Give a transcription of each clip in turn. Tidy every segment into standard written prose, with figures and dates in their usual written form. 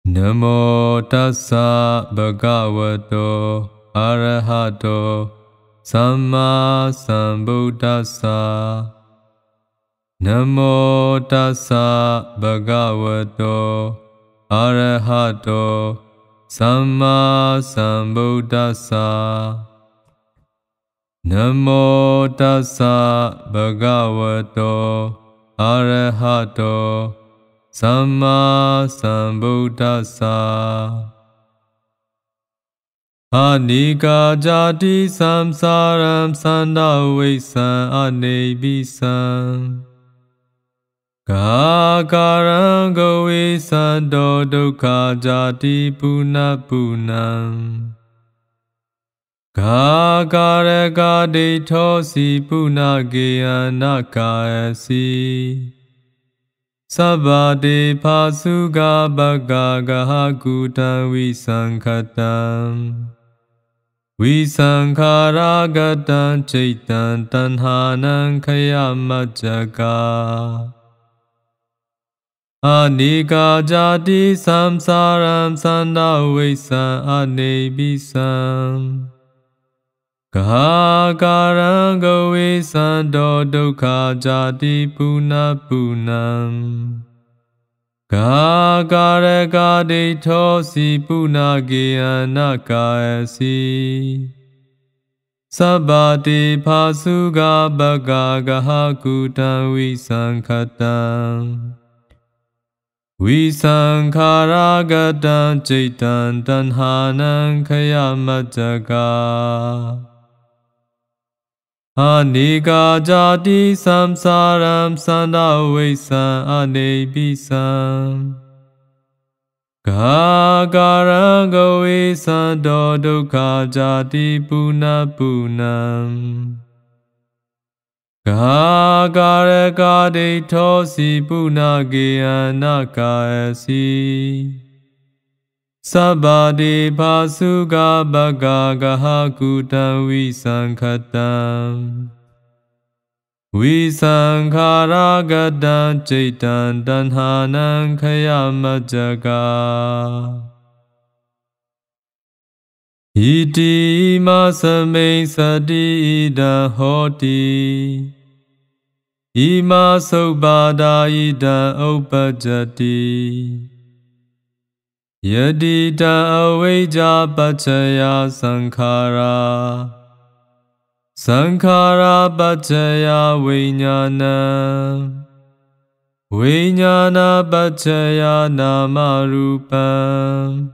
Namo tassa bhagavato arahato samma sambuddhassa. Namo tassa bhagavato arahato samma sambuddhassa. Namo tassa bhagavato arahato Samma Sambuddhassa. Anika jati samsaram sandavisam anebisam. Kakaram govisando dukkha jati punapunam. Kakareka dithosi punagyanakayasi. Sabade pasuga bhagagaha kutam visankaragatam chaitan tanhanam kayamajjaka. Anika jati samsaram sandavisam anebisam. Kakaram govisando dukkha jati punapunam. Kakareka dithosi punagyanakayasi. Sabati pasuga bhagagaha kutam visankaragatam chaitan tanhanam kayamajjaka. Anika jati samsaram sandavisam anebisam. Kakaram govisando dukkha jati punapunam. Kakareka dithosi punagyanakayasi. Sabade pasuga bhagagaha kutam visankaragatam chaitan tanhanam kayamajjaka. Iti imasame sati idam hoti. Ima sobhada idam uppajjati. Yadita avijja paccaya sankhara. Sankhara paccaya vijnana. Vijnana paccaya nama rupam.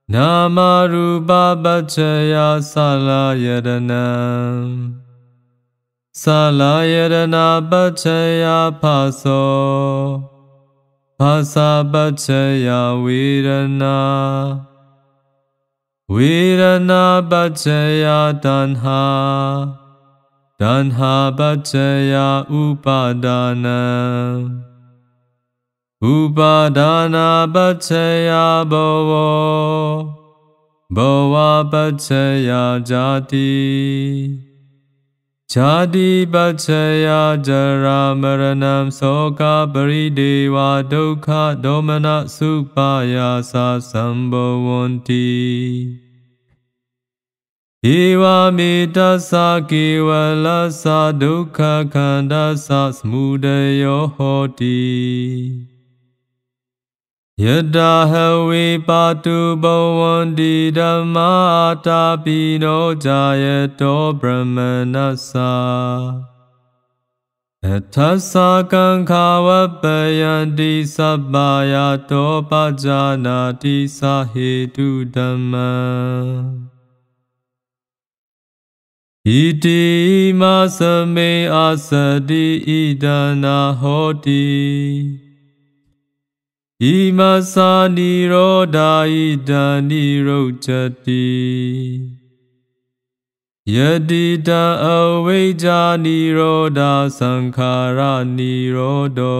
Nama rupa paccaya salayatana. Salayatana paccaya phaso. Phasa paccaya vedana. Vedana paccaya tanha. Tanha paccaya upadana. Upadana paccaya bhava. Bhava paccaya jati. Jati paccaya jara maranam soka parideva dukkha domana supayasa sambhavanti. Eva mitasa kevalasa dukkha khandasa smudayo hoti. Yada havi patu bhavanti dhamma atapino jayato brahmanasa. Athasa kankhavappayanti sabbayato pajanati sahetu dhamma. Iti imasame asadi idana hoti. Imasa nirodha ida nirojjati. Yadita avijja nirodha sankhara nirodho.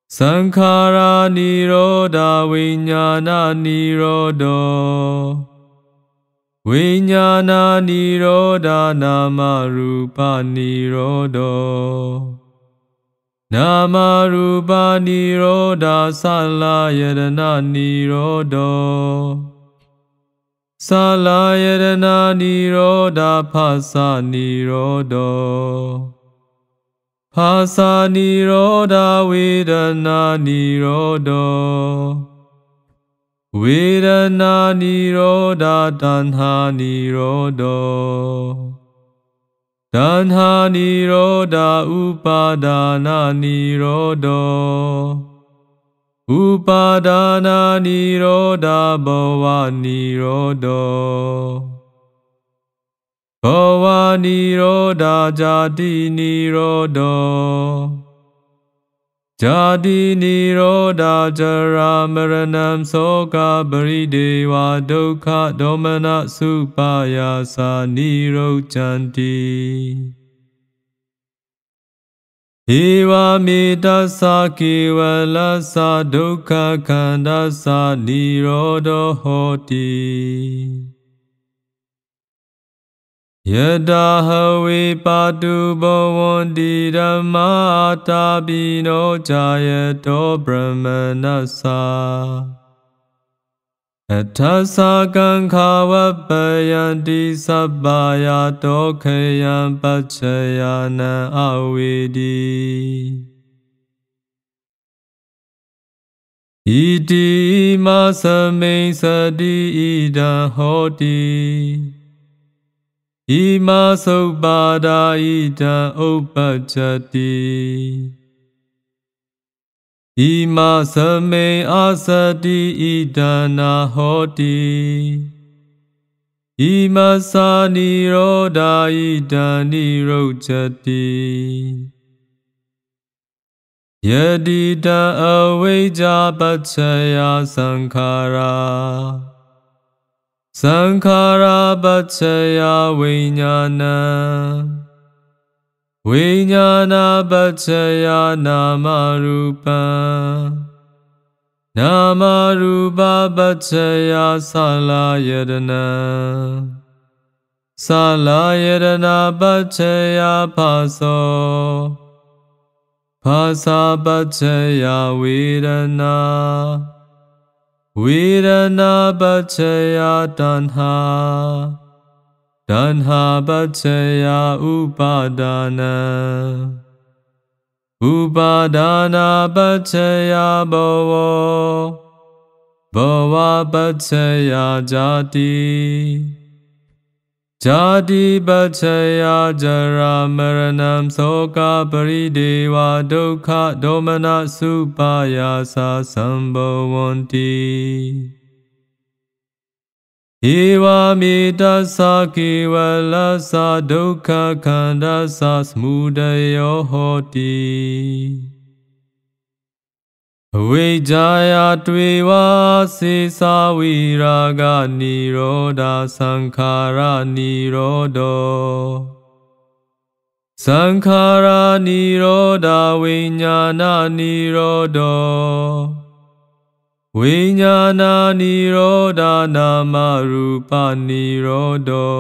Sankhara nirodha vijnana nirodho. Vijnana nirodha nama rupa nirodho. နာမရူပနိရောဓသလယတနာနိရောဓောသလယတနာနိရောဓဖသနိရောဓောဖသနိရောဓဝေဒနာနိရောဓောဝေဒနာနိရောဓတဏ္ဍာနိရောဓောတဏ္ဍာနိရောဓဥပါဒါနာနိရောဓောဥပါဒါနာနိရောဓဘဝနိရောဓောဘဝနိရောဓဇာတိနိရောဓောဇာတိနိရောဓจราမရဏံသောကပရိဒေဝဒုက္ခဒေါမနစုပယာစာနိရောဓံတိဧဝမေတ္တသကေဝလသဒုက္ခခန္ဓာသနိရောဓဟောတိယတာဟဝေပါတုဘဝန္တိဓမ္မာတာပိနောဇာယတောဗြဟ္မဏသအထသကံခာဝပယန္တိသဗ္ဗယာတောခယံပัจฉယနံအဝေတိဣတိမသမိန်စတိဣဒံဟောတိဣမသုပ္ပါဒာဣဒံဥပ္ပจ္ဇတိဣမသမိန်အာသတိဣဒံနာဟောတိဣမသာနိရောဓာဣဒံနိရောဓတိယတိတံအဝိဇ္ဇာပัจฉယသံခါရာသံခါရပัจฉယဝိညာဏံဝိညာဏပัจฉယနာမရူပံနာမရူပပัจฉယသလယတနာသလယတနာပัจฉယဖသောဖသပัจฉယဝေဒနာဝေဒနာပัจฉယတဏ္ဍာတဏ္ဍာပัจฉယဥပါဒါနံဥပါဒါနာပัจฉယဘဝဘဝပัจฉယဇာတိဇာတိပัจฉယจราမရဏံသောကပရိဒေဝဒုက္ခဒေါမနစုပယာစာသံဘဝန္တိဧဝမေတ္တသကေဝလသဒုက္ခခန္ဓာသသမုဒယောဟောတိအဝိဇ္ဇာယတွေဝစေသာဝိရာဂနိရောဓသံခါရနိရောဓောသံခါရနိရောဓဝိညာဏနိရောဓောဝိညာဏနိရောဓနာမရူပနိရောဓော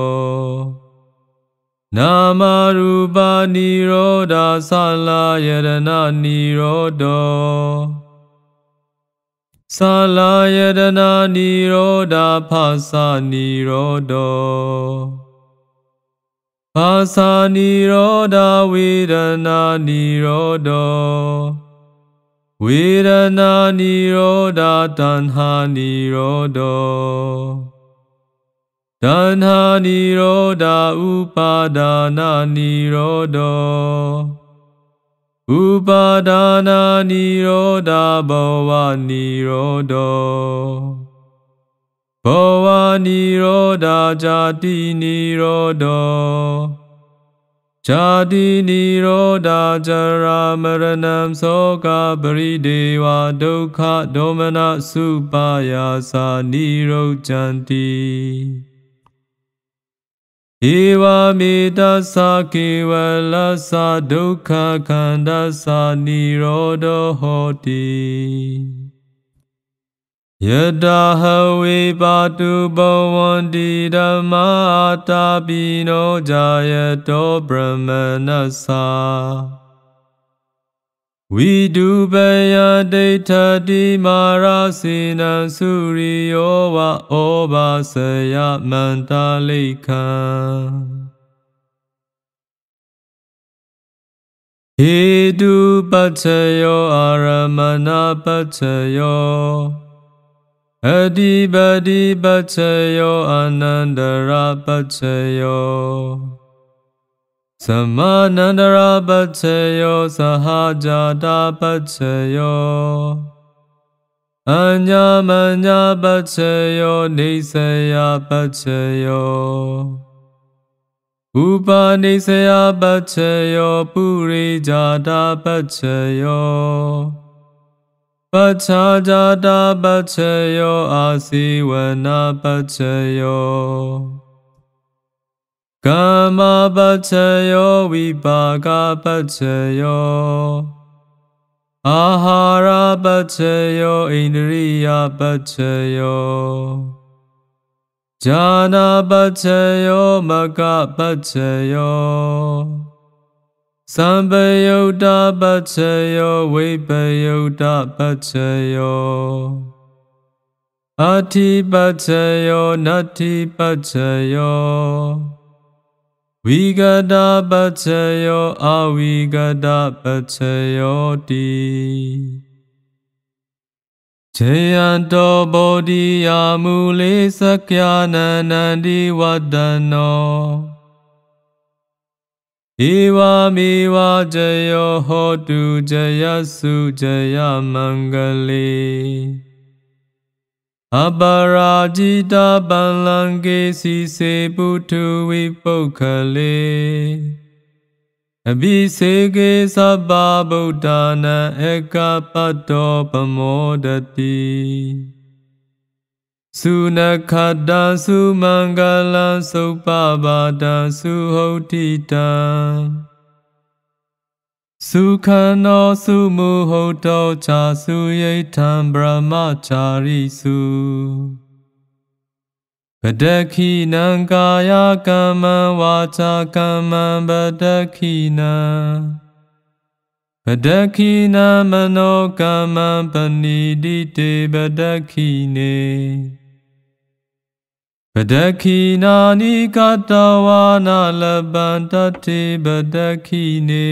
နာမရူပနိရောဓသလယတနာနိရောဓောသလယတနာနိရောဓဖသနိရောဓောဖသနိရောဓဝေဒနာနိရောဓောဝေဒနာနိရောဓတဏ္ဍာနိရောဓောတဏ္ဍာနိရောဓဥပါဒါနာနိရောဓောဥပါဒါနာနိရောဓဘဝနိရောဓောဘဝနိရောဓဇာတိနိရောဓောဇာတိနိရောဓจราမရဏံသောကပရိဒေဝဒုက္ခဒေါမနစုပယာစာနိရောဓံတိဧဝမေတ္တသကေဝလသဒုက္ခခန္ဓာသနိရောဓဟောတိယတာဟဝေပါတုဘဝန္တိဓမ္မာတာပိနောဇာယတောဗြဟ္မဏသ ဝိတုပယဒိဋ္ဌတိမာရစေနံစုရိယောဝဩဘာစယမန္တလိခံဟေတုပัจฉယောအာရမဏပัจฉယောအတိပတိပัจฉယောအာနန္ဒရပัจฉယောသမနန္ဒရပัจฉယောသဟဇာတာပัจฉယောအညာမညာပัจฉယောနေဆယပัจฉယောဥပနိစ္စယပัจฉယောပုရိဇာတာပัจฉယောပัจฉာဇာတာပัจฉယောအာစီဝနာပัจฉယောကာမပัจฉယောဝိပါကပัจฉယောအာဟာရပัจฉယောဣန္ဒရိယပัจฉယောဉာဏပัจฉယောမကပัจฉယောသံပယုတ်တပัจฉယောဝိပယုတ်တပัจฉယောအဋ္ဌိပัจฉယောနတ္ထိပัจฉယောဝိကတပัจฉယောအဝိကတပัจฉယောတိခြေယံတောဗောဓိယာမူလေစက္ယနန္နန္တိဝတ္တနောဧဝမေဝဇယောဟောတုဇယစုဇယမင်္ဂလေအပရာဇိတပန္လံကေစီစေပုထုဝိပုခ္ခလေအဘိစေကေသဗ္ဗဗုဒ္ဓနာဧကပတ္တောပမောဒတိသုနခတံသုမင်္ဂလံသုပ္ပဗာဒံသုဟုတ်တိတံသုခနောသုမုဟုတ်တောချာသုယိထံဗြဟ္မချာရိစုပဒခိနံကာယကမ္မံဝါချာကမ္မံပဒခိနံပဒခိနံမနောကမ္မံပဏိတိတေပဒခိနေပဒခိနာနိကတဝါနာလပန္တတေပဒခိနေ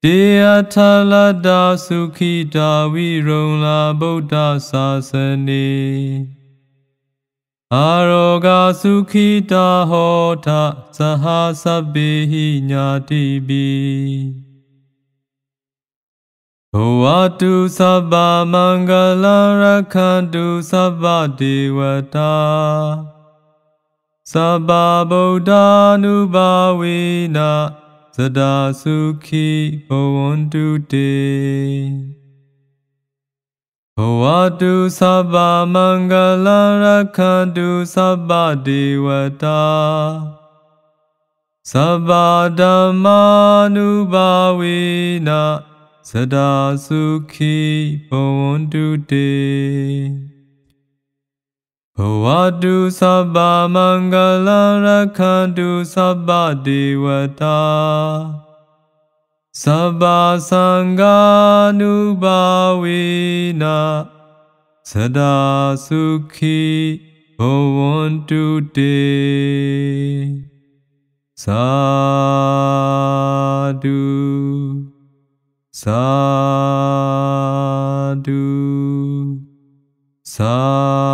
တေအထလတ္တသုခိတာဝိရုံလာဗုဒ္ဓသာစနေအာရောဂသုခိတာဟောထသဟသဗ္ဗေဟိညာတိပိဘဝတုသဗ္ဗမင်္ဂလံရခန္တုသဗ္ဗဒေဝတာသဗ္ဗဗုဒ္ဓ ानु ဘာဝေနသဒ္ဒါသုခိဘဝန္တုတေဘဝတုသဗ္ဗမင်္ဂလံရခန္တုသဗ္ဗဒေဝတာသဗ္ဗဓမ္မာနုဘာဝေနသဒ္ဒါသုခိဘဝန္တုတေဘဝတုသဗ္ဗမင်္ဂလံရခန္တုသဗ္ဗဒေဝတာသဗ္ဗသံဃာနုဘာဝေနသဒ္ဒါသုခိဘဝန္တုတေသာဓုသာဓုသာ